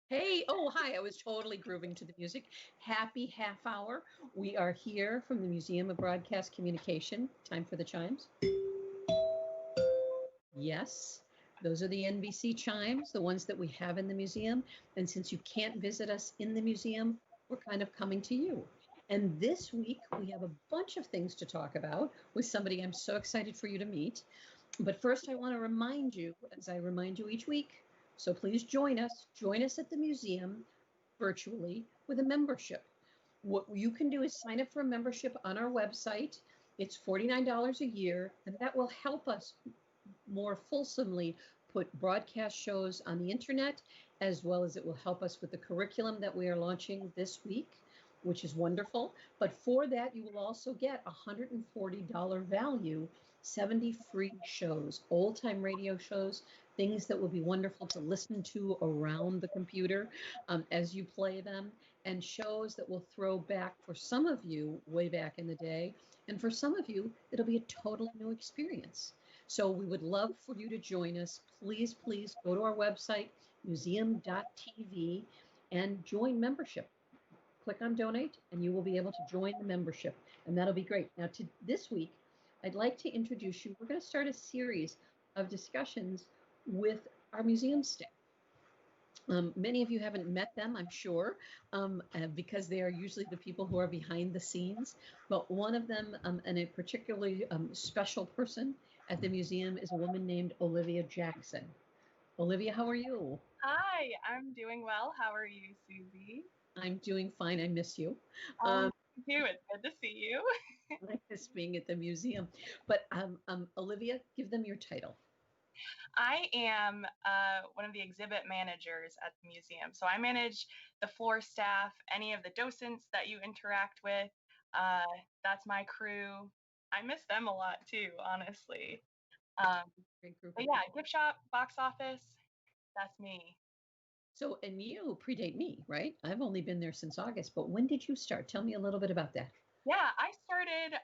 Hey, oh, hi. I was totally grooving to the music. Happy half hour. We are here from the Museum of Broadcast Communication. Time for the chimes. Yes, those are the NBC chimes, the ones that we have in the museum. And since you can't visit us in the museum, we're kind of coming to you. And this week, we have a bunch of things to talk about with somebody I'm so excited for you to meet. But first, I want to remind you, as I remind you each week, so please join us. Join us at the museum virtually with a membership. What you can do is sign up for a membership on our website. It's $49 a year, and that will help us more fulsomely put broadcast shows on the internet, as well as it will help us with the curriculum that we are launching this week, which is wonderful. But for that, you will also get $140 value, 70 free shows, old time radio shows, things that will be wonderful to listen to around the computer as you play them, and shows that will throw back for some of you way back in the day. And for some of you, it'll be a totally new experience. So we would love for you to join us. Please, please go to our website, museum.tv, and join membership. Click on donate, and you will be able to join the membership, and that'll be great. Now, this week, I'd like to introduce you. We're going to start a series of discussions with our museum staff. Many of you haven't met them, I'm sure, because they are usually the people who are behind the scenes. But one of them, and a particularly special person at the museum, is a woman named Olivia Jackson. Olivia, how are you? Hi, I'm doing well. How are you, Susie? I'm doing fine. I miss you. You too. It's good to see you. I miss being at the museum. But Olivia, give them your title. I am one of the exhibit managers at the museum. So I manage the floor staff, any of the docents that you interact with. That's my crew. I miss them a lot too, honestly. Great group But of yeah, people. gift shop, box office, that's me. So, and you predate me, right? I've only been there since August, but when did you start? Tell me a little bit about that. Yeah, I started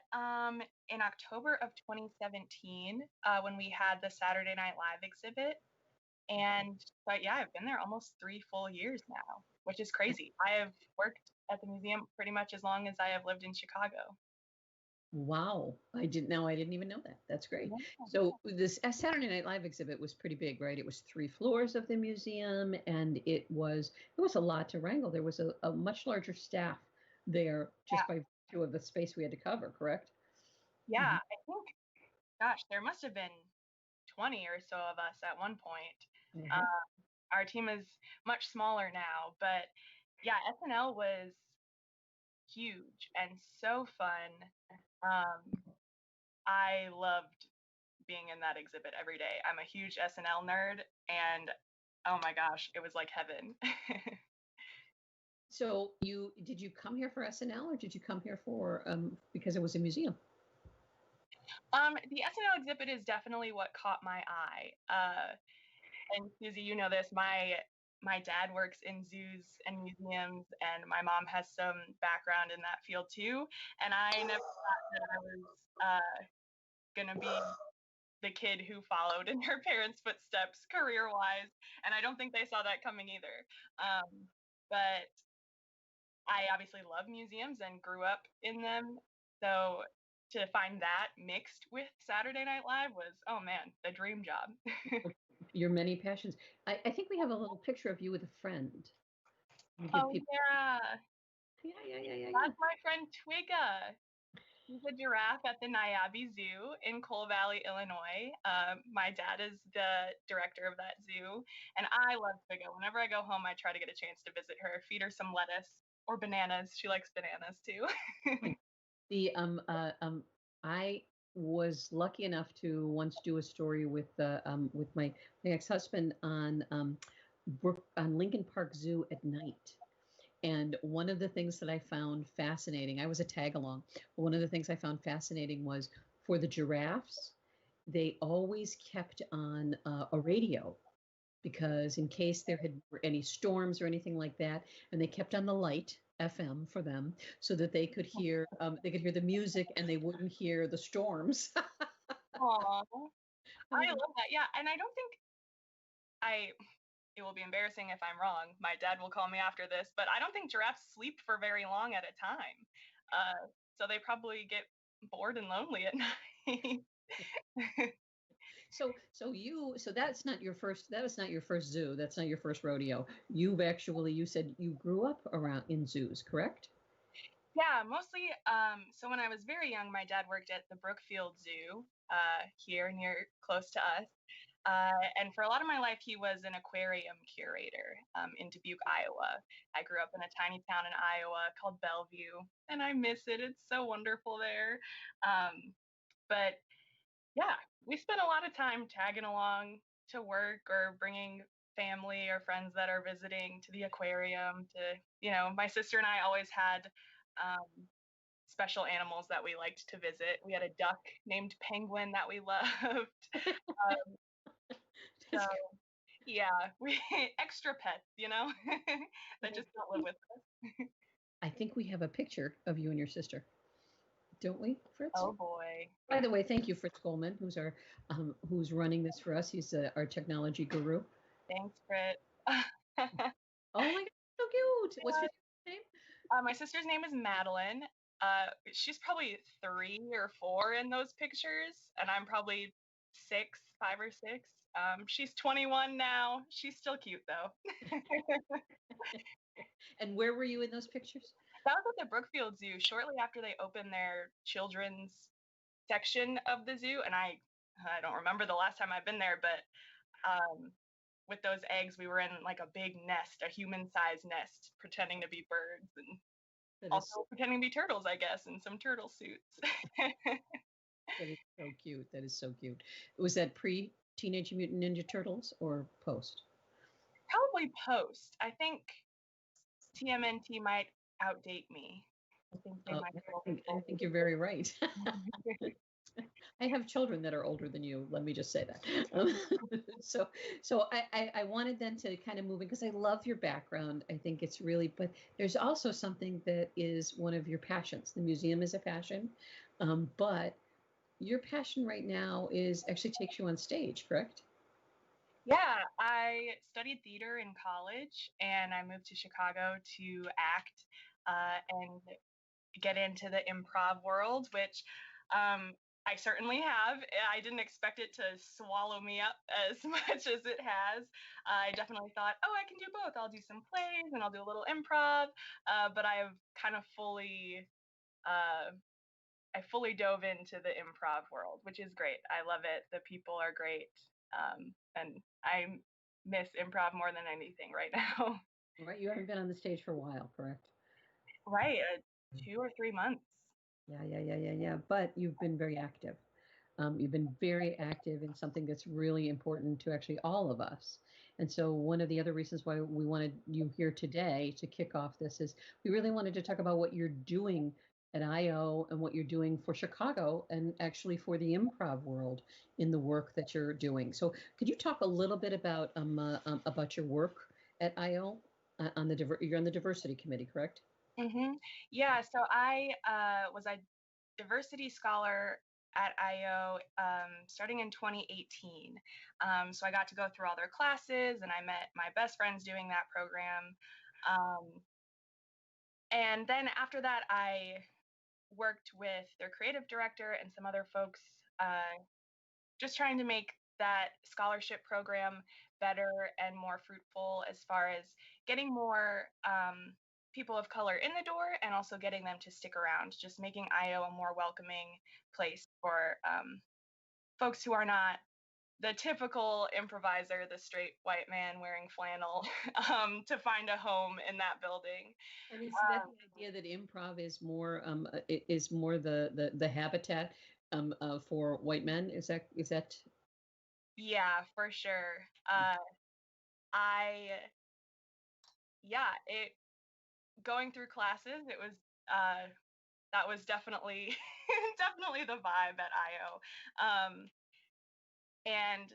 in October of 2017 when we had the Saturday Night Live exhibit. But yeah, I've been there almost 3 full years now, which is crazy. I have worked at the museum pretty much as long as I have lived in Chicago. Wow, I didn't even know that. That's great. Yeah, So this Saturday Night Live exhibit was pretty big, right? It was 3 floors of the museum, and it was a lot to wrangle. There was a much larger staff there yeah, just by virtue of the space we had to cover, correct? yeah. Mhm. I think, gosh, there must have been 20 or so of us at one point. Uh, Mhm. our team is much smaller now, but yeah, SNL was huge and so fun. Um, I loved being in that exhibit every day. I'm a huge SNL nerd, and oh my gosh, it was like heaven. So did you come here for SNL or did you come here for because it was a museum? The SNL exhibit is definitely what caught my eye. And Susie, you know this. My dad works in zoos and museums, and my mom has some background in that field too. And I never thought that I was gonna be the kid who followed in her parents' footsteps career-wise, and I don't think they saw that coming either. But I obviously love museums and grew up in them, so to find that mixed with Saturday Night Live was, oh man, the dream job. Your many passions. I think we have a little picture of you with a friend. You give Oh people. yeah, Yeah, yeah, yeah, yeah, yeah. that's my friend Twigga. He's a giraffe at the Niabi Zoo in Coal Valley, Illinois. My dad is the director of that zoo, and I love Twigga. Whenever I go home, I try to get a chance to visit her, feed her some lettuce or bananas. She likes bananas too. Like the I was lucky enough to once do a story with my ex-husband on on Lincoln Park Zoo at night. And one of the things that I found fascinating, I was a tag along. One of the things I found fascinating was for the giraffes, they always kept on a radio because in case there had were any storms or anything like that, and they kept on the light FM for them so that they could hear the music and they wouldn't hear the storms. Aw, I Um, love that. Yeah, and I don't think I. it will be embarrassing if I'm wrong. My dad will call me after this, but I don't think giraffes sleep for very long at a time. So they probably get bored and lonely at night. So that's not your first, that was not your first zoo. That's not your first rodeo. You said you grew up around in zoos, correct? Yeah, mostly. So when I was very young, my dad worked at the Brookfield Zoo here near close to us. And for a lot of my life, he was an aquarium curator in Dubuque, Iowa. I grew up in a tiny town in Iowa called Bellevue, and I miss it. It's so wonderful there. Um, but yeah, we spent a lot of time tagging along to work or bringing family or friends that are visiting to the aquarium. My sister and I always had um, special animals that we liked to visit. We had a duck named Penguin that we loved. Um, so That's yeah, we extra pets, that just don't live with us. I think we have a picture of you and your sister, don't we, Fritz? Oh boy. By the way, thank you, Fritz Coleman, who's running this for us. He's our technology guru. Thanks, Britt. Oh my God, so cute! What's your name? My sister's name is Madeline. She's probably 3 or 4 in those pictures, and I'm probably 5 or 6. She's 21 now. She's still cute though. And where were you in those pictures? That was at the Brookfield Zoo shortly after they opened their children's section of the zoo, and I don't remember the last time I've been there, but with those eggs, we were in like a big nest, a human-sized nest, pretending to be birds and That is also pretending to be turtles, I guess, in some turtle suits. that is so cute. That is so cute. Was that pre Teenage Mutant Ninja Turtles or post? Probably post. I think TMNT might outdate me. I think they might I think you're very right. I have children that are older than you. Let me just say that. So, so I wanted then to kind of move in because I love your background. I think it's really, but there's also something that is one of your passions. The museum is a passion, but your passion right now is actually takes you on stage, correct? Yeah, I studied theater in college and I moved to Chicago to act and get into the improv world, which I certainly have. I didn't expect it to swallow me up as much as it has. I definitely thought, oh, I can do both. I'll do some plays and I'll do a little improv. But I have kind of uh, I fully dove into the improv world, which is great. I love it. The people are great. And I miss improv more than anything right now. Right, you haven't been on the stage for a while, correct? Right. 2 or 3 months. Yeah. But you've been very active. You've been very active in something that's really important to actually all of us. And so, one of the other reasons why we wanted you here today to kick off this is we really wanted to talk about what you're doing at IO and what you're doing for Chicago and actually for the improv world in the work that you're doing. So, could you talk a little bit about your work at IO on you're on the diversity committee, correct? Yeah, so I was a diversity scholar at IO starting in 2018. So I got to go through all their classes and I met my best friends doing that program. Um, and then after that, I worked with their creative director and some other folks just trying to make that scholarship program better and more fruitful as far as getting more people of color in the door and also getting them to stick around, just making IO a more welcoming place for folks who are not the typical improviser, the straight white man wearing flannel, to find a home in that building. And is that the idea that improv is more the habitat for white men? Is that Yeah, for sure. I yeah, it going through classes, it was that was definitely definitely the vibe at IO. And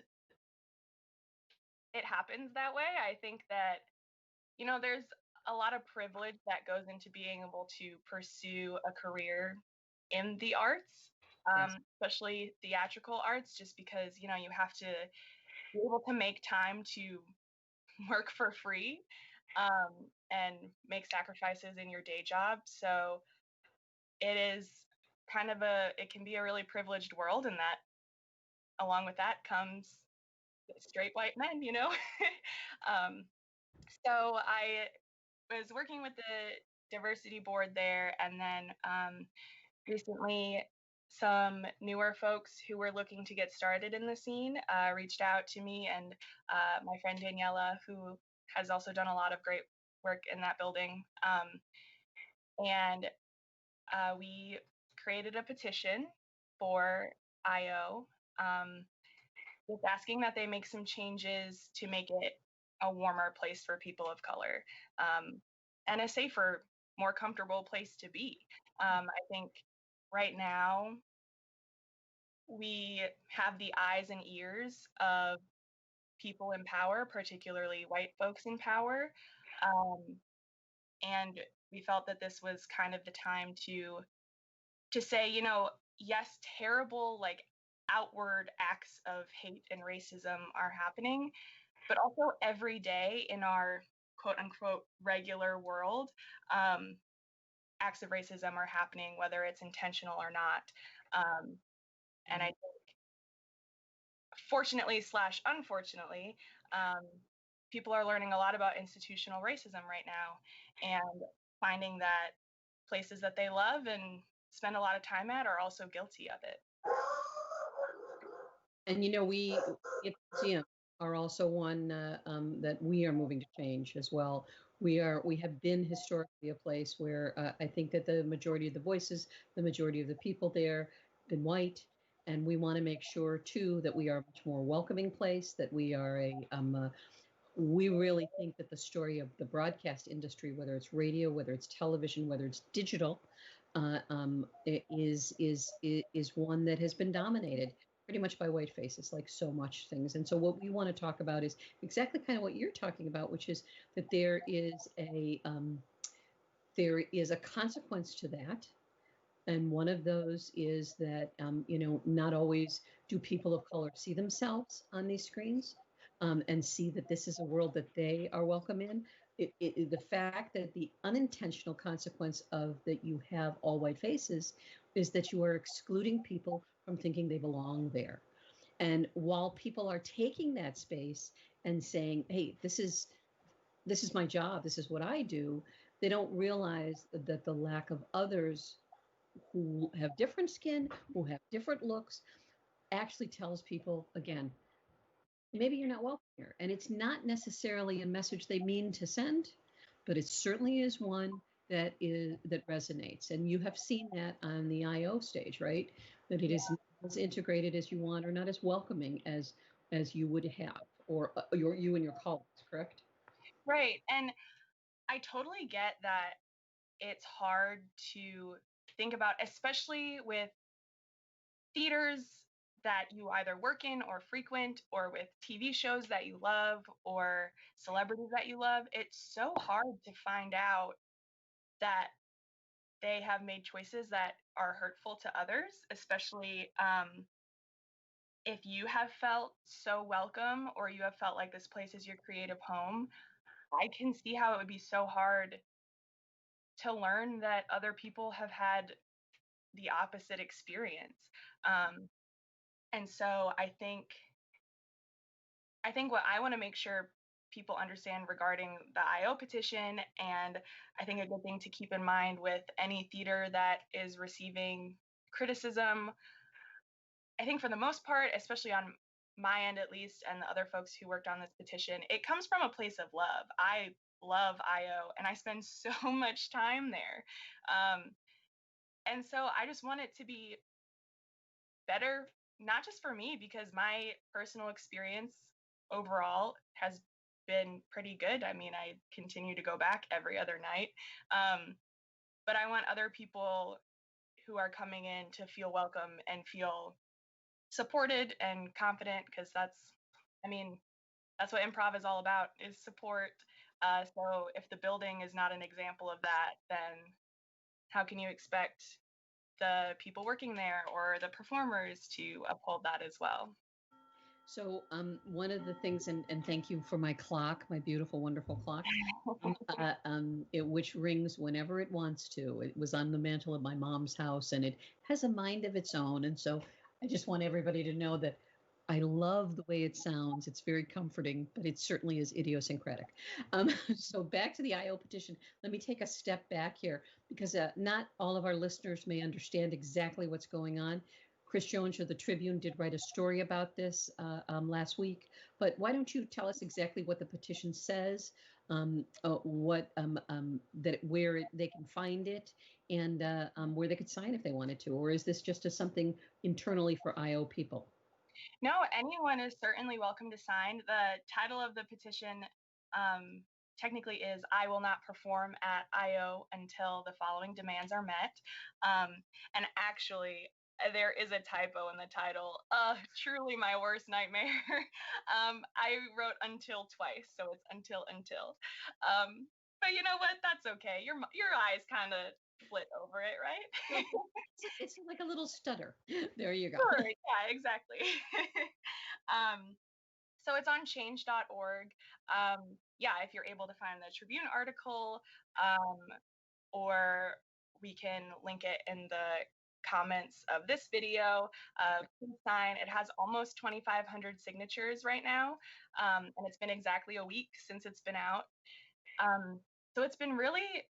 it happens that way. I think that there's a lot of privilege that goes into being able to pursue a career in the arts, yes? especially theatrical arts, just because you have to be able to make time to work for free and make sacrifices in your day job. So it is it can be a really privileged world, and that along with that comes straight white men, you know? um, so I was working with the diversity board there, and then recently some newer folks who were looking to get started in the scene reached out to me, and my friend Daniela, who has also done a lot of great work in that building. And we created a petition for IO, just asking that they make some changes to make it a warmer place for people of color, and a safer, more comfortable place to be. I think right now we have the eyes and ears of people in power, particularly white folks in power. Um, and we felt that this was kind of the time to say, you know, yes, terrible like outward acts of hate and racism are happening, but also every day in our quote unquote regular world, acts of racism are happening, whether it's intentional or not. And I think, fortunately slash unfortunately, um, people are learning a lot about institutional racism right now, and finding that places that they love and spend a lot of time at are also guilty of it. And we at the museum are also one that we are moving to change as well. We have been historically a place where I think that the majority of the voices, the majority of the people there, have been white, and we want to make sure too that we are a much more welcoming place. That we are we really think that the story of the broadcast industry, whether it's radio, whether it's television, whether it's digital, is one that has been dominated pretty much by white faces, like so much things. And so what we want to talk about is exactly kind of what you're talking about, which is that there is a consequence to that. And one of those is that, not always do people of color see themselves on these screens, and see that this is a world that they are welcome in. The fact that the unintentional consequence of that you have all white faces is that you are excluding people from thinking they belong there. And while people are taking that space and saying, hey, this is my job, this is what I do, they don't realize that the lack of others who have different skin, who have different looks, actually tells people, again, maybe you're not welcome here. And it's not necessarily a message they mean to send, but it certainly is one that resonates. And you have seen that on the IO stage, right? That it is not as integrated as you want, or not as welcoming as you would have, or you and your colleagues, correct? Right. And I totally get that it's hard to think about, especially with theaters that you either work in or frequent, or with TV shows that you love or celebrities that you love. It's so hard to find out that they have made choices that are hurtful to others, especially if you have felt so welcome, or you have felt like this place is your creative home. I can see how it would be so hard to learn that other people have had the opposite experience. Um, and so I think what I want to make sure people understand regarding the IO petition, and I think a good thing to keep in mind with any theater that is receiving criticism, I think for the most part, especially on my end at least, and the other folks who worked on this petition, it comes from a place of love. I love IO, and I spend so much time there. Um, and so I just want it to be better, not just for me, because my personal experience overall has been pretty good. I mean, I continue to go back every other night. Um, but I want other people who are coming in to feel welcome and feel supported and confident, because I mean, that's what improv is all about, is support. So if the building is not an example of that, then how can you expect the people working there or the performers to uphold that as well? So one of the things, and thank you for my clock, my beautiful, wonderful clock, which rings whenever it wants to. It was on the mantle of my mom's house, and it has a mind of its own. And so I just want everybody to know that I love the way it sounds. It's very comforting, but it certainly is idiosyncratic. So back to the IO petition. Let me take a step back here because not all of our listeners may understand exactly what's going on. Chris Jones of the Tribune did write a story about this last week, but why don't you tell us exactly what the petition says, where they can find it, and where they could sign if they wanted to, or is this just something internally for IO people? No, anyone is certainly welcome to sign. The title of the petition technically is "I will not perform at IO until the following demands are met." And actually, there is a typo in the title. Truly my worst nightmare. I wrote "until" twice, so it's until. But you know what? That's okay. Your eyes kind of split over it, right? It's like a little stutter. There you go. Sure, yeah, exactly. um, so it's on change.org. Yeah, if you're able to find the Tribune article, or we can link it in the comments of this video. Please sign. It has almost 2,500 signatures right now, and it's been exactly a week since it's been out. So it's been really,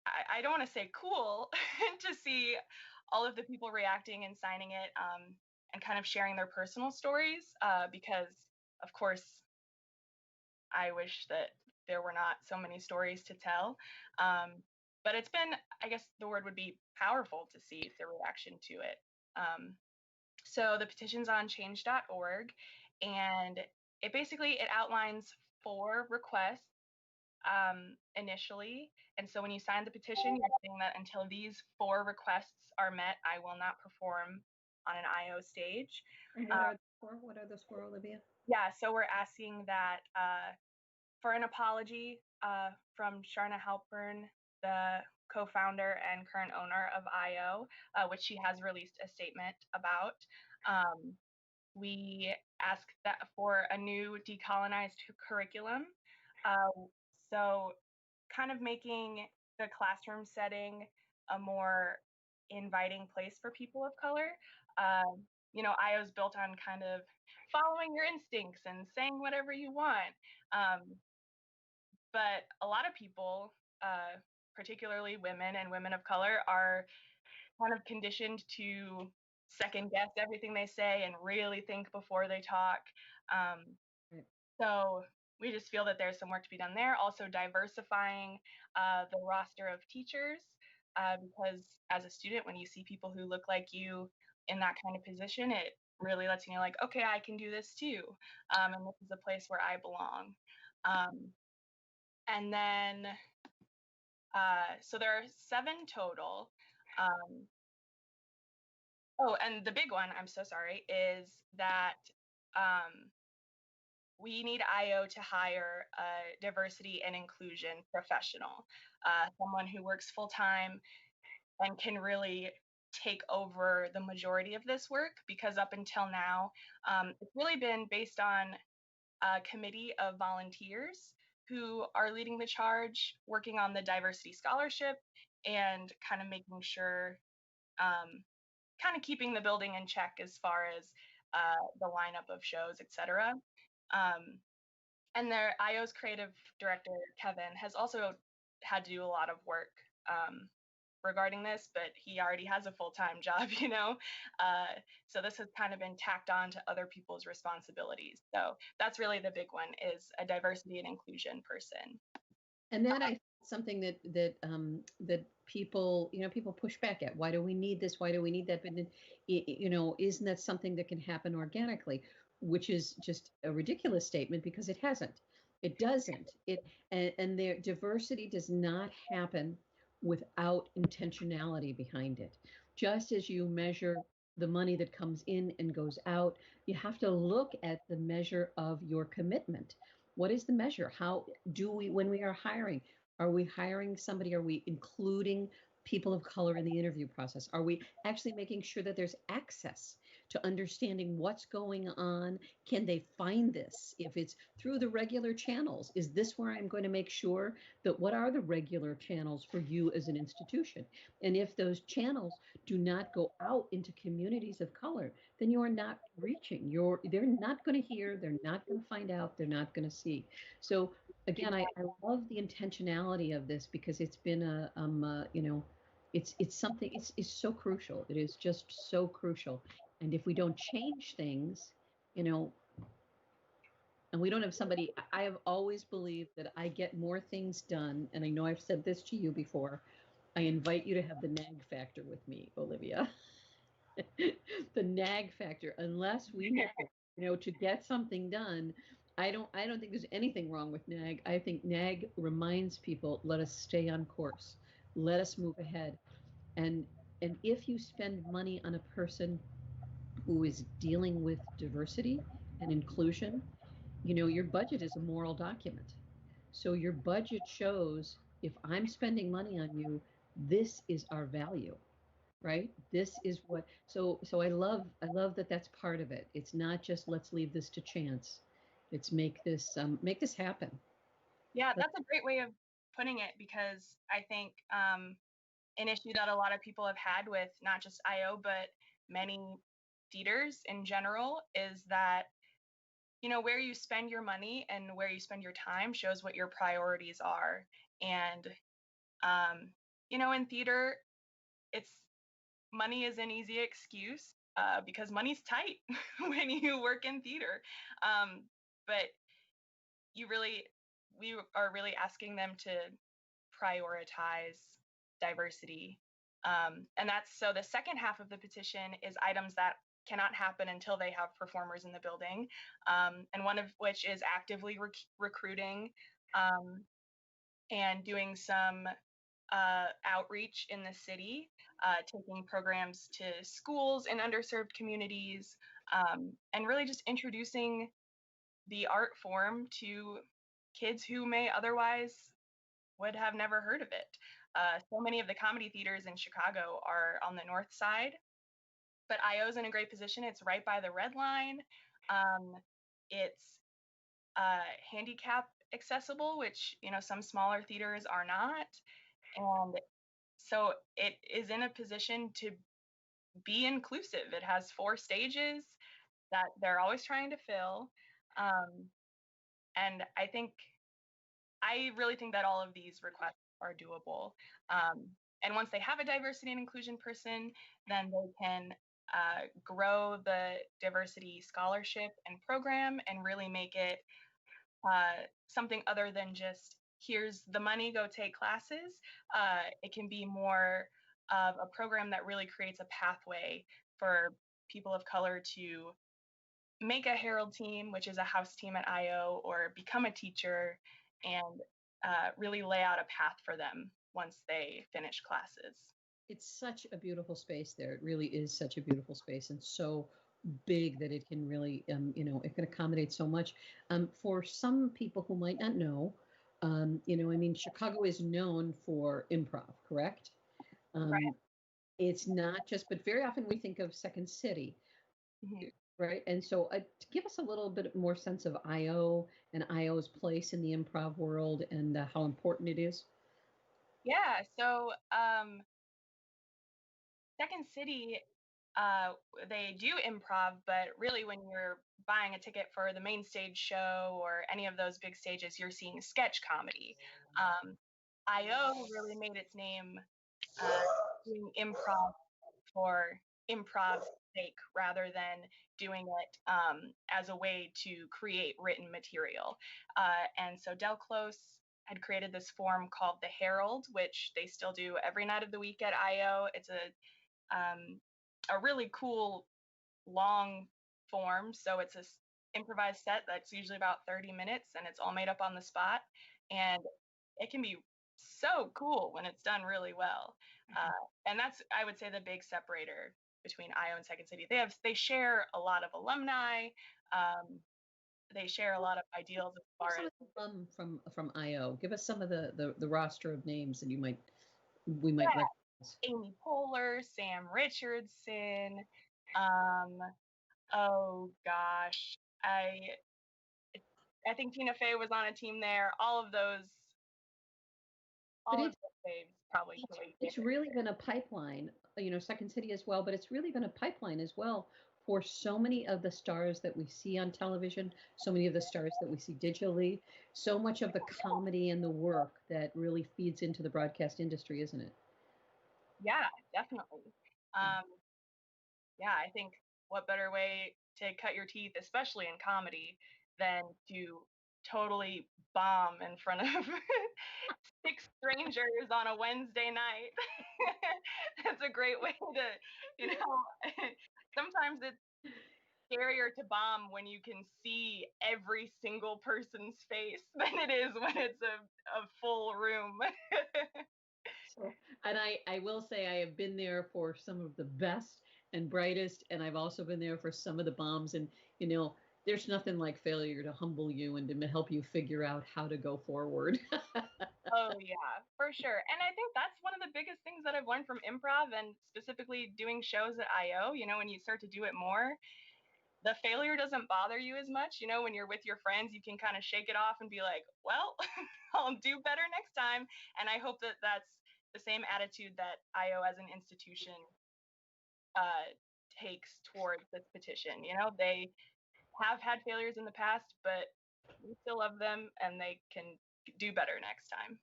I don't want to say cool, to see all of the people reacting and signing it, and kind of sharing their personal stories, because, of course, I wish that there were not so many stories to tell. But it's been, I guess the word would be powerful to see the reaction to it. So the petition's on change.org, and it outlines 4 requests initially. And so when you sign the petition, you're saying that until these 4 requests are met, I will not perform on an IO stage. And what are the four? What are those for, Olivia? Yeah, so we're asking that for an apology from Sharna Halpern, the co-founder and current owner of IO, which she has released a statement about. We ask that for a new decolonized curriculum. So kind of making the classroom setting a more inviting place for people of color. IO is built on kind of following your instincts and saying whatever you want. But a lot of people, particularly women and women of color, are kind of conditioned to second guess everything they say and really think before they talk. Right. So we just feel that there's some work to be done there. Also, diversifying the roster of teachers, because as a student, when you see people who look like you in that kind of position, it really lets you know, like, okay, I can do this too, and this is a place where I belong. And then, so there are 7 total. And the big one, I'm so sorry, is that we need IO to hire a diversity and inclusion professional, someone who works full time and can really take over the majority of this work, because up until now, it's really been based on a committee of volunteers who are leading the charge, working on the diversity scholarship and kind of making sure, kind of keeping the building in check as far as the lineup of shows, etc. And their IO's creative director, Kevin, has also had to do a lot of work regarding this, but he already has a full-time job, so this has kind of been tacked on to other people's responsibilities. So that's really the big one, is a diversity and inclusion person. And that I something that people people push back at. Why do we need this? Why do we need that? But isn't that something that can happen organically? Which is just a ridiculous statement because it hasn't. It doesn't. And their diversity does not happen without intentionality behind it. Just as you measure the money that comes in and goes out, you have to look at the measure of your commitment. What is the measure? How do we, when we are hiring somebody? Are we including people of color in the interview process? Are we actually making sure that there's access to understanding what's going on. Can they find this? If it's through the regular channels, is this where I'm going to make sure that what are the regular channels for you as an institution? And if those channels do not go out into communities of color, then you are not reaching. They're not going to hear, they're not going to find out, they're not going to see. So again, I love the intentionality of this because it's been it's something it's so crucial. It is just so crucial. And if we don't change things, you know, and we don't have somebody, I have always believed that I get more things done. And I know I've said this to you before. I invite you to have the nag factor with me, Olivia. The nag factor, unless we know, to get something done. I don't think there's anything wrong with nag. I think nag reminds people, let us stay on course. Let us move ahead. And if you spend money on a person who is dealing with diversity and inclusion, your budget is a moral document. So your budget shows, if I'm spending money on you, this is our value, right? This is what, so I love that that's part of it. It's not just let's leave this to chance. It's make this happen. Yeah, Let- that's a great way of putting it, because I think an issue that a lot of people have had with not just IO, but many theaters in general, is that, where you spend your money and where you spend your time shows what your priorities are. And, in theater, it's money is an easy excuse, because money's tight when you work in theater. But you really, we are really asking them to prioritize diversity. And that's so the second half of the petition is items that cannot happen until they have performers in the building, and one of which is actively recruiting, um, and doing some outreach in the city, taking programs to schools in underserved communities, and really just introducing the art form to kids who may otherwise would have never heard of it. So many of the comedy theaters in Chicago are on the north side, but IO's in a great position. It's right by the red line. It's handicap accessible, which some smaller theaters are not, and so it is in a position to be inclusive. It has 4 stages that they're always trying to fill, um, and I really think that all of these requests are doable. And once they have a diversity and inclusion person, then they can grow the diversity scholarship and program and really make it something other than just here's the money, go take classes. It can be more of a program that really creates a pathway for people of color to make a Herald team, which is a house team at IO, or become a teacher, and really lay out a path for them once they finish classes. It's such a beautiful space there. It really is such a beautiful space, and so big that it can really, it can accommodate so much. For some people who might not know, I mean, Chicago is known for improv, correct? Right. It's not just, but very often we think of Second City, Mhm. right? And so, to give us a little bit more sense of IO and IO's place in the improv world and how important it is. Yeah. So Second City, they do improv, but really, when you're buying a ticket for the main stage show or any of those big stages, you're seeing sketch comedy. Um, IO really made its name uh, doing improv for improv's sake, rather than doing it as a way to create written material. And so Del Close had created this form called the Herald, which they still do every night of the week at IO. It's a really cool long form. So it's a improvised set that's usually about 30 minutes, and it's all made up on the spot. And it can be so cool when it's done really well. And that's, I would say, the big separator between IO and Second City. They share a lot of alumni. Um, they share a lot of ideals as far Some as of the from IO. Give us some of the roster of names that we might recognize. Amy Poehler, Sam Richardson, Um, oh gosh, I think Tina Fey was on a team there. But All of those faves probably it's really been a pipeline, Second City as well, but it's really been a pipeline as well for so many of the stars that we see on television, so many of the stars that we see digitally, so much of the comedy and the work that really feeds into the broadcast industry, isn't it? Yeah, definitely. Um, yeah, I think what better way to cut your teeth, especially in comedy, than to totally bomb in front of six strangers on a Wednesday night. That's a great way to, you know, sometimes it's scarier to bomb when you can see every single person's face than it is when it's a full room. So, and I will say I have been there for some of the best and brightest, and I've also been there for some of the bombs. And you know, there's nothing like failure to humble you and to help you figure out how to go forward. Oh yeah, for sure. And I think that's one of the biggest things that I've learned from improv and specifically doing shows at IO, when you start to do it more, the failure doesn't bother you as much. When you're with your friends, you can kind of shake it off and be like, well, I'll do better next time. And I hope that that's the same attitude that IO as an institution uh, takes towards this petition. They have had failures in the past, but we still love them and they can do better next time.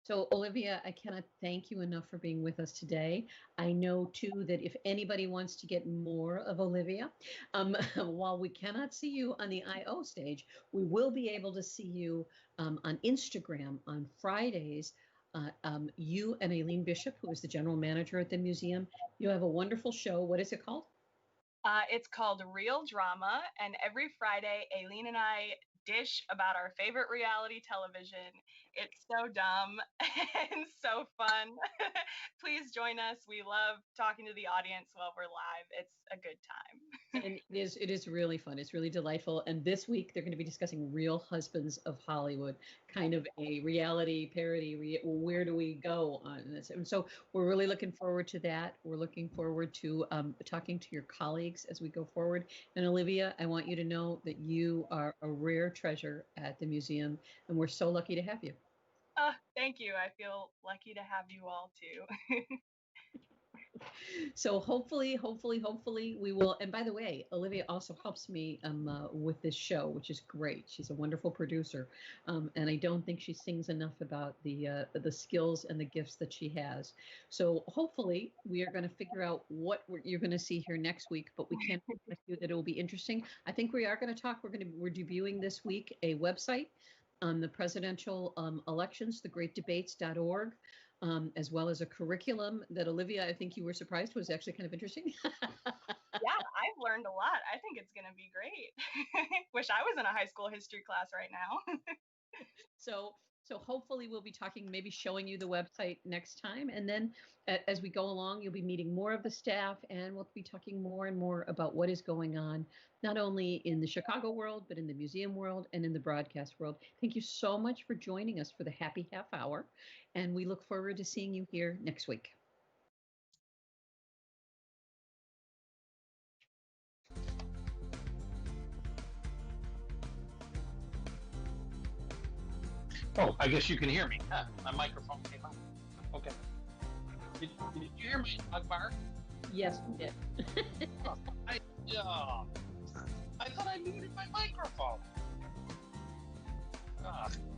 So, Olivia, I cannot thank you enough for being with us today. I know too that if anybody wants to get more of Olivia, while we cannot see you on the IO stage, we will be able to see you on Instagram on Fridays. You and Aileen Bishop, who is the general manager at the museum, you have a wonderful show. What is it called? It's called Real Drama, and every Friday, Aileen and I dish about our favorite reality television. It's so dumb and so fun. Please join us. We love talking to the audience while we're live. It's a good time. And it is really fun. It's really delightful. And this week they're going to be discussing Real Husbands of Hollywood, kind of a reality parody. Where do we go on this? And so we're really looking forward to that. We're looking forward to talking to your colleagues as we go forward. And Olivia, I want you to know that you are a rare treasure at the museum, and we're so lucky to have you. Thank you. I feel lucky to have you all too. So hopefully we will. And by the way, Olivia also helps me with this show, which is great. She's a wonderful producer, and I don't think she sings enough about the skills and the gifts that she has. So hopefully we are going to figure out what you're going to see here next week. But we can't promise you that it will be interesting. I think we are going to talk. We're debuting this week a website on the presidential elections, thegreatdebates.org, as well as a curriculum that Olivia, I think you were surprised was actually kind of interesting. Yeah, I've learned a lot. I think it's going to be great. Wish I was in a high school history class right now. So hopefully we'll be talking, maybe showing you the website next time. And then as we go along, you'll be meeting more of the staff and we'll be talking more and more about what is going on, not only in the Chicago world, but in the museum world and in the broadcast world. Thank you so much for joining us for the happy half hour. And we look forward to seeing you here next week. Oh, I guess you can hear me. Huh, my microphone came on. Okay. Did you hear my dog bark? Yes, we did. Oh, I thought I muted my microphone.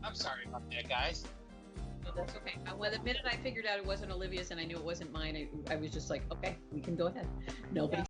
I'm sorry about that, guys. No, that's okay. Well, the minute I figured out it wasn't Olivia's and I knew it wasn't mine, I was just like, okay, we can go ahead. Nobody